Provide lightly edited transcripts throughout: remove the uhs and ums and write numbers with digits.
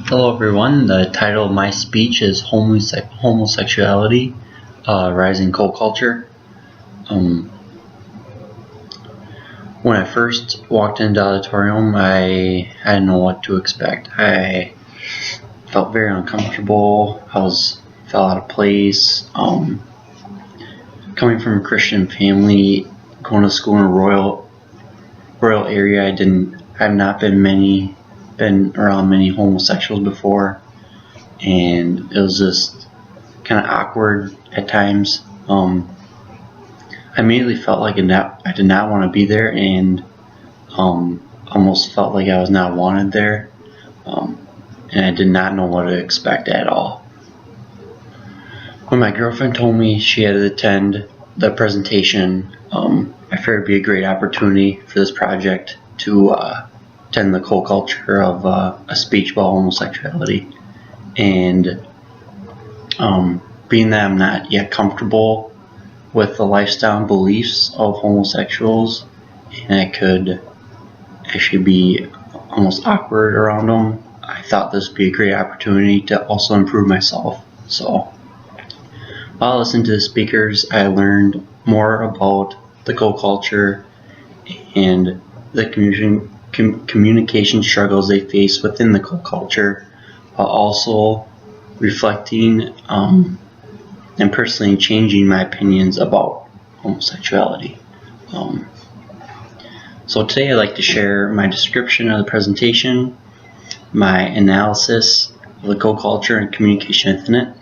Hello everyone, the title of my speech is Homosexuality, Rising Cult Culture. When I first walked into the auditorium, I didn't know what to expect. I felt very uncomfortable. Felt out of place. Coming from a Christian family, going to school in a rural area, I've not been around many homosexuals before, and it was just kind of awkward at times. I immediately felt like I did not want to be there, and almost felt like I was not wanted there, and I did not know what to expect at all. When my girlfriend told me she had to attend the presentation, I figured it'd be a great opportunity for this project to attend the cult culture of a speech about homosexuality. And being that I'm not yet comfortable with the lifestyle and beliefs of homosexuals, and I could actually be almost awkward around them, I thought this would be a great opportunity to also improve myself. So while listening to the speakers, I learned more about the cult culture and the communication struggles they face within the cult culture, while also reflecting and personally changing my opinions about homosexuality. So today I'd like to share my description of the presentation, my analysis of the cult culture and communication within it,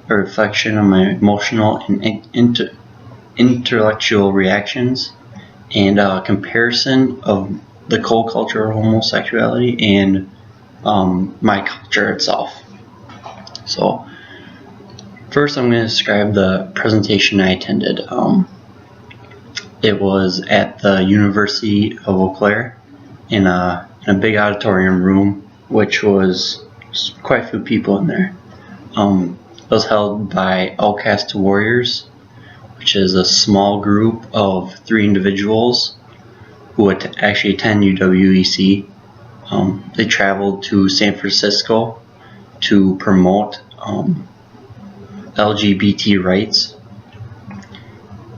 a reflection on my emotional and intellectual reactions, and a comparison of the cult culture of homosexuality and my culture itself. So first I'm going to describe the presentation I attended. It was at the University of Eau Claire in a big auditorium room, which was quite a few people in there. It was held by Outcast to Warriors, which is a small group of 3 individuals who actually attend UWEC. They traveled to San Francisco to promote LGBT rights.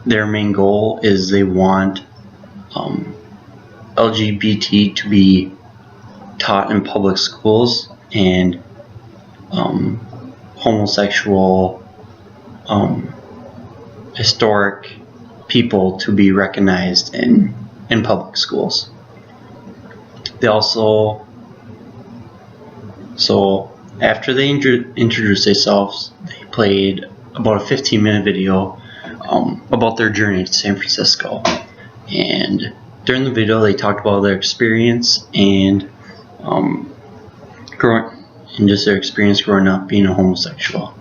Their main goal is they want LGBT to be taught in public schools, and homosexual historic people to be recognized in public schools. They also, after they introduced themselves, they played about a 15-minute video about their journey to San Francisco. And during the video, they talked about their experience and their experience growing up being a homosexual.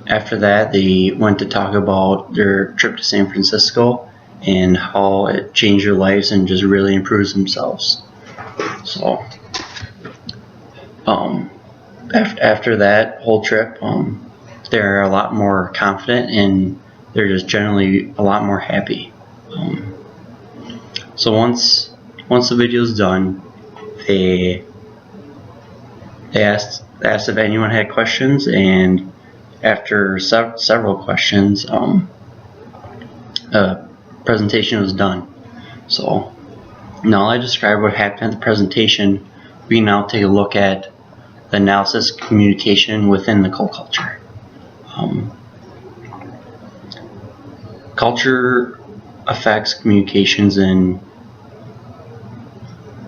After that, they went to talk about their trip to San Francisco and how it changed their lives and just really improves themselves. So after that whole trip, they're a lot more confident and they're just generally a lot more happy. So once the video's done, they asked if anyone had questions, and after several questions, presentation was done. So now I described what happened at the presentation. We can now take a look at the analysis of communication within the cult culture. Culture affects communications in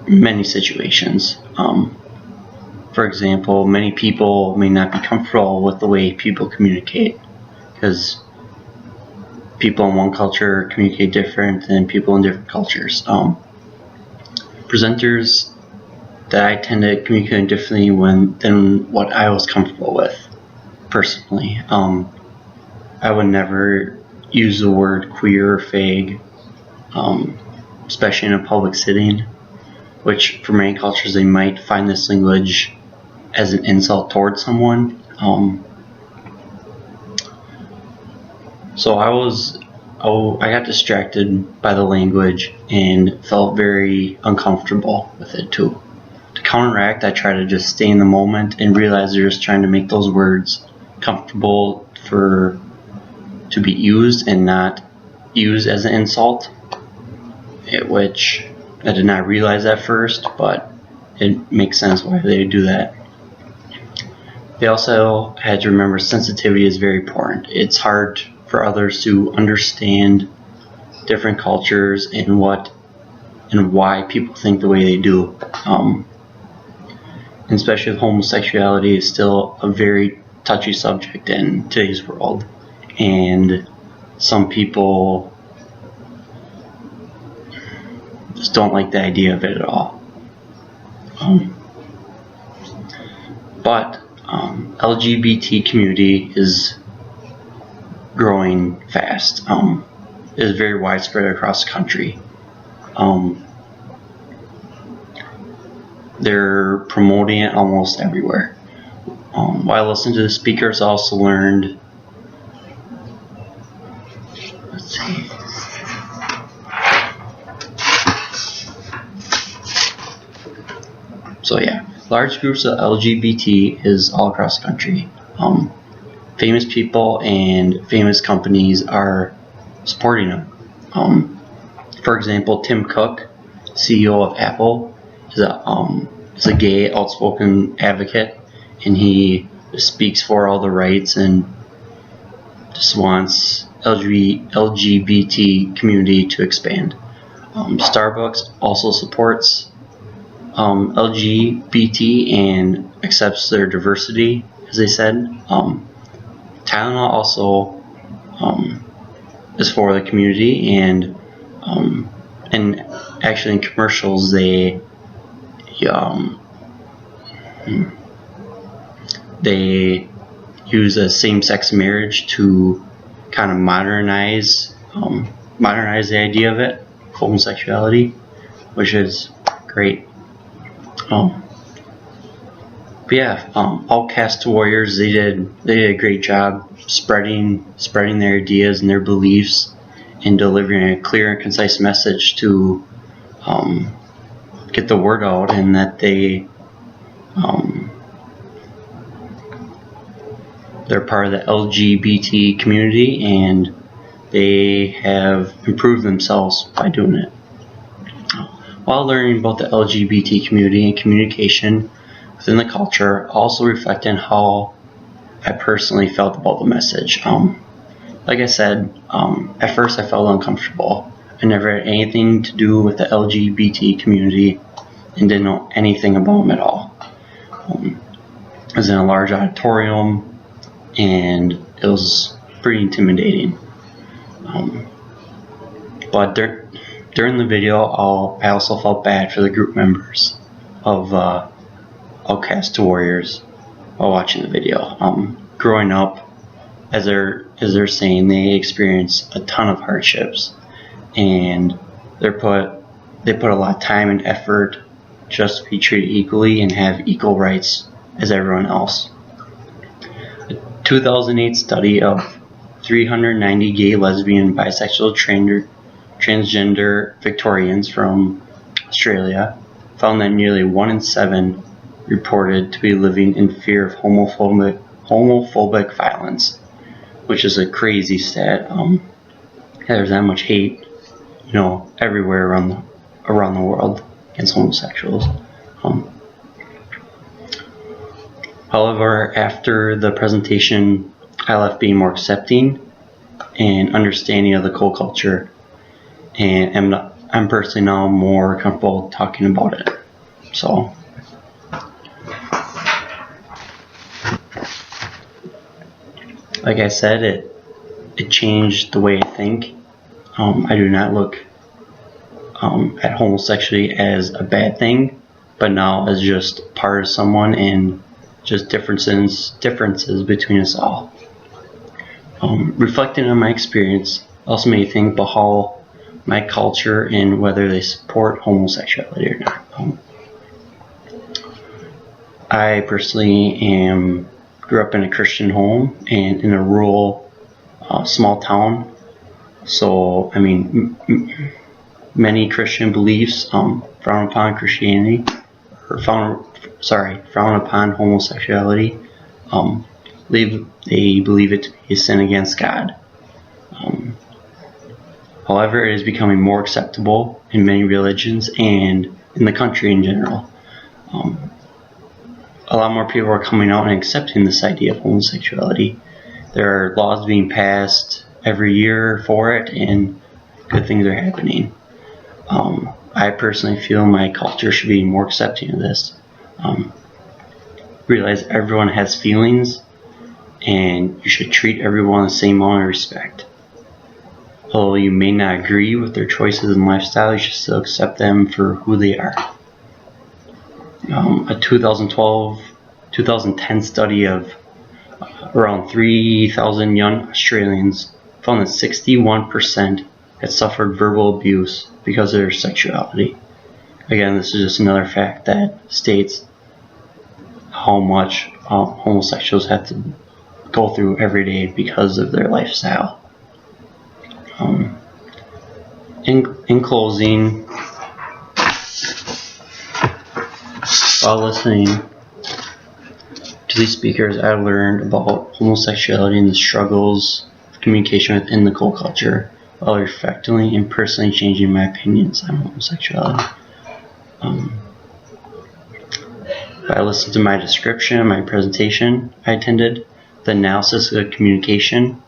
many situations. For example, many people may not be comfortable with the way people communicate, because people in one culture communicate different than people in different cultures. Presenters that I tend to communicate differently than what I was comfortable with personally. I would never use the word queer or fag, especially in a public setting, which for many cultures they might find this language as an insult towards someone. So I was I got distracted by the language and felt very uncomfortable with it too. To counteract, I try to just stay in the moment and realize they're just trying to make those words comfortable to be used and not used as an insult, which I did not realize at first, but it makes sense why they do that. They also had to remember sensitivity is very important. It's hard for others to understand different cultures and why people think the way they do. Especially with homosexuality is still a very touchy subject in today's world, and some people just don't like the idea of it at all. But LGBT community is growing fast. It is very widespread across the country. They're promoting it almost everywhere. While I listened to the speakers, I also learned, let's see, so yeah, large groups of LGBT is all across the country. Famous people and famous companies are supporting them. For example, Tim Cook, CEO of Apple, is a gay, outspoken advocate, and he speaks for all the rights and just wants LGBT community to expand. Starbucks also supports LGBT and accepts their diversity, as they said. Tylenol also is for the community, and actually in commercials they use a same-sex marriage to kind of modernize the idea of it, homosexuality, which is great. But yeah, Outcast Warriors, they did a great job spreading their ideas and their beliefs and delivering a clear and concise message to get the word out, and that they're part of the LGBT community and they have improved themselves by doing it. While learning about the LGBT community and communication within the culture, also reflecting how I personally felt about the message. Like I said, at first I felt uncomfortable. I never had anything to do with the LGBT community and didn't know anything about them at all. I was in a large auditorium and it was pretty intimidating. But during the video, I also felt bad for the group members of Outcast Warriors while watching the video. Growing up, as they're saying, they experience a ton of hardships, and they put a lot of time and effort just to be treated equally and have equal rights as everyone else. A 2008 study of 390 gay, lesbian, bisexual, transgender Victorians from Australia found that nearly 1 in 7 reported to be living in fear of homophobic violence, which is a crazy stat. There's that much hate, everywhere around the world against homosexuals. However, after the presentation, I left being more accepting and understanding of the cool culture, and I'm personally now more comfortable talking about it. So, like I said, it changed the way I think. I do not look at homosexuality as a bad thing, but now as just part of someone and just differences between us all. Reflecting on my experience also made me think about how my culture and whether they support homosexuality or not. I personally grew up in a Christian home and in a rural small town So, I mean, many Christian beliefs frown upon Christianity, or frown upon homosexuality. They believe it to be a sin against God. However, it is becoming more acceptable in many religions and in the country in general. A lot more people are coming out and accepting this idea of homosexuality. There are laws being passed every year for it, and good things are happening. I personally feel my culture should be more accepting of this. Realize everyone has feelings, and you should treat everyone the same amount of respect. Although you may not agree with their choices and lifestyle, you should still accept them for who they are. A 2010 study of around 3,000 young Australians found that 61% had suffered verbal abuse because of their sexuality. Again, this is just another fact that states how much homosexuals have to go through every day because of their lifestyle. In closing, while listening to these speakers, I learned about homosexuality and the struggles of communication within the co-culture, while reflecting and personally changing my opinions on homosexuality. I listened to my description, my presentation I attended, the analysis of communication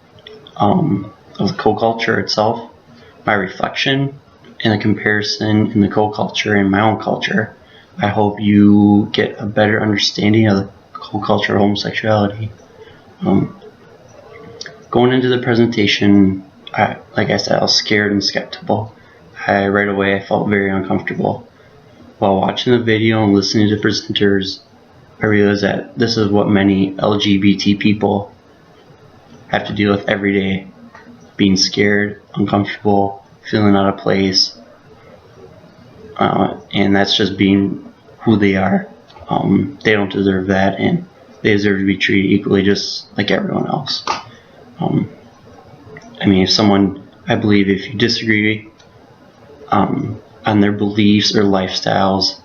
of the co-culture itself, my reflection, and the comparison in the co-culture and my own culture. I hope you get a better understanding of the co-culture of homosexuality. Going into the presentation, like I said, I was scared and skeptical. Right away I felt very uncomfortable. While watching the video and listening to the presenters, I realized that this is what many LGBT people have to deal with every day. Being scared, uncomfortable, feeling out of place, and that's just being who they are. They don't deserve that, and they deserve to be treated equally just like everyone else. I mean, I believe if you disagree on their beliefs or lifestyles,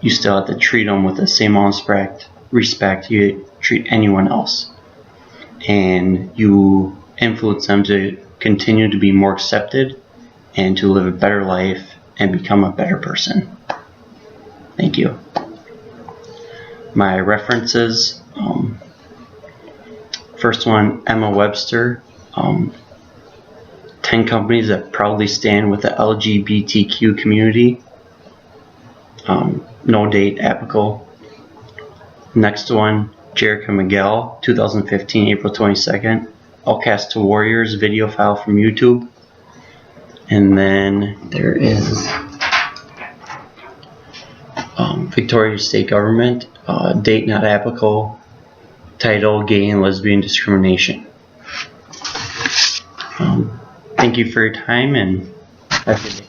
you still have to treat them with the same amount of respect you treat anyone else, and you influence them to continue to be more accepted and to live a better life and become a better person. Thank you. My references, first one, Emma Webster, 10 companies that proudly stand with the LGBTQ community. No date applicable. Next one, Jerica Miguel, 2015, April 22nd. Outcast to Warriors video file from YouTube. And then there is Victoria State Government, date not applicable, title Gay and Lesbian Discrimination. Thank you for your time, and have a good day.